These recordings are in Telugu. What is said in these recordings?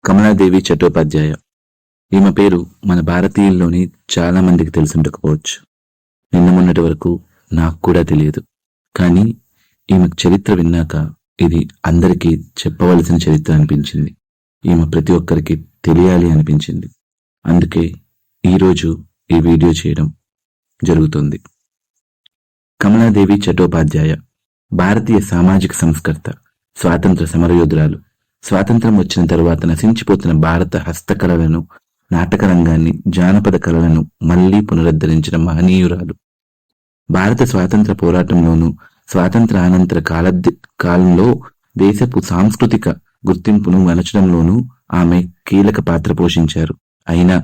కమలాదేవి చట్టోపాధ్యాయ. ఈమె పేరు మన భారతీయుల్లోని చాలా మందికి తెలిసుండకపోవచ్చు. నిన్న మొన్నటి వరకు నాకు కూడా తెలియదు. కానీ ఈమె చరిత్ర విన్నాక ఇది అందరికీ చెప్పవలసిన చరిత్ర అనిపించింది. ఈమె ప్రతి ఒక్కరికి తెలియాలి అనిపించింది. అందుకే ఈరోజు ఈ వీడియో చేయడం జరుగుతుంది. కమలాదేవి చట్టోపాధ్యాయ భారతీయ సామాజిక సంస్కర్త, స్వాతంత్ర సమరయోధురాలు. స్వాతంత్రం వచ్చిన తరువాత నశించిపోతున్న భారత హస్తకళలను, నాటక రంగాన్ని, జానపద కళలను మళ్లీ పునరుద్ధరించిన మహనీయురాలు. భారత స్వాతంత్ర పోరాటంలోనూ, స్వాతంత్ర అనంతర కాలంలో దేశపు సాంస్కృతిక గుర్తింపును వనచడంలోనూ ఆమె కీలక పాత్ర పోషించారు. అయినా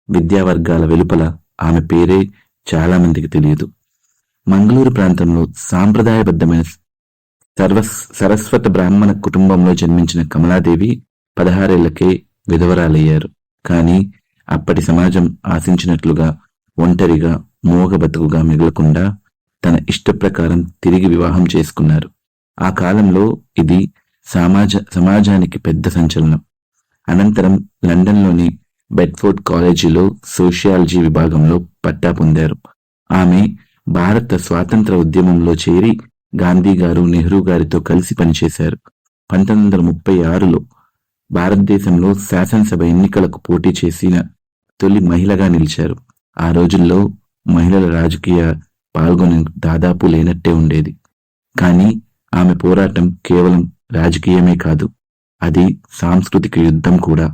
విద్యావర్గాల వెలుపల ఆమె పేరే చాలా మందికి తెలియదు. మంగళూరు ప్రాంతంలో సాంప్రదాయబద్ధమైన సరస్వత బ్రాహ్మణ కుటుంబంలో జన్మించిన కమలాదేవి 16 ఏళ్లకే విధవరాలయ్యారు. కానీ అప్పటి సమాజం ఆశించినట్లుగా ఒంటరిగా, మోగ బతుకుగా మిగలకుండా తన ఇష్ట ప్రకారం తిరిగి వివాహం చేసుకున్నారు. ఆ కాలంలో ఇది సమాజానికి పెద్ద సంచలనం. అనంతరం లండన్లోని బెడ్ఫోర్డ్ కాలేజీలో సోషియాలజీ విభాగంలో పట్టా పొందారు. ఆమె భారత స్వాతంత్ర ఉద్యమంలో చేరి గాంధీ గారు, నెహ్రూ గారితో కలిసి పనిచేశారు. 1936లో భారతదేశంలో శాసనసభ ఎన్నికలకు పోటీ చేసిన తొలి మహిళగా నిలిచారు. ఆ రోజుల్లో మహిళల రాజకీయ పాల్గొనే దాదాపు లేనట్టే ఉండేది. కానీ ఆమె పోరాటం కేవలం రాజకీయమే కాదు, అది సాంస్కృతిక యుద్ధం కూడా.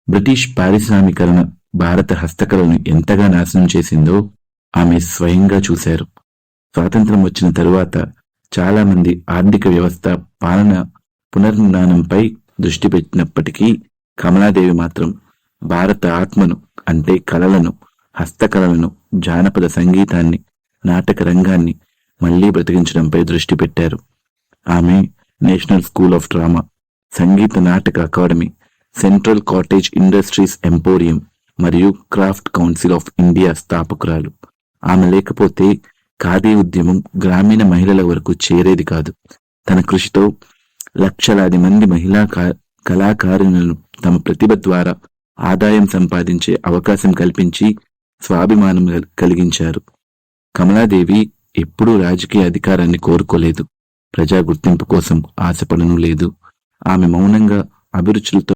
బ్రిటిష్ పారిశ్రామీకరణ భారత హస్తకళను ఎంతగా నాశనం చేసిందో ఆమె స్వయంగా చూశారు. స్వాతంత్రం వచ్చిన తరువాత చాలా మంది ఆర్థిక వ్యవస్థ, పాలన పునర్నిర్మాణంపై దృష్టి పెట్టినప్పటికీ కమలాదేవి మాత్రం భారత ఆత్మను, అంటే కళలను, హస్తకళలను, జానపద సంగీతాన్ని, నాటక రంగాన్ని మళ్లీ బ్రతికించడంపై దృష్టి పెట్టారు. ఆమె national school of drama, Sangeet Natak academy, central cottage industries emporium మరియు క్రాఫ్ట్ కౌన్సిల్ ఆఫ్ ఇండియా స్థాపకురాలు. ఆమె లేకపోతే ఖాదీ ఉద్యమం గ్రామీణ మహిళల వరకు చేరేది కాదు. తన కృషితో లక్షలాది మంది మహిళా కళాకారులను తమ ప్రతిభ ద్వారా ఆదాయం సంపాదించే అవకాశం కల్పించి స్వాభిమానం కలిగించారు. కమలాదేవి ఎప్పుడూ రాజకీయ అధికారాన్ని కోరుకోలేదు, ప్రజా గుర్తింపు కోసం ఆశపడను లేదు. ఆమె మౌనంగా, అభిరుచులతో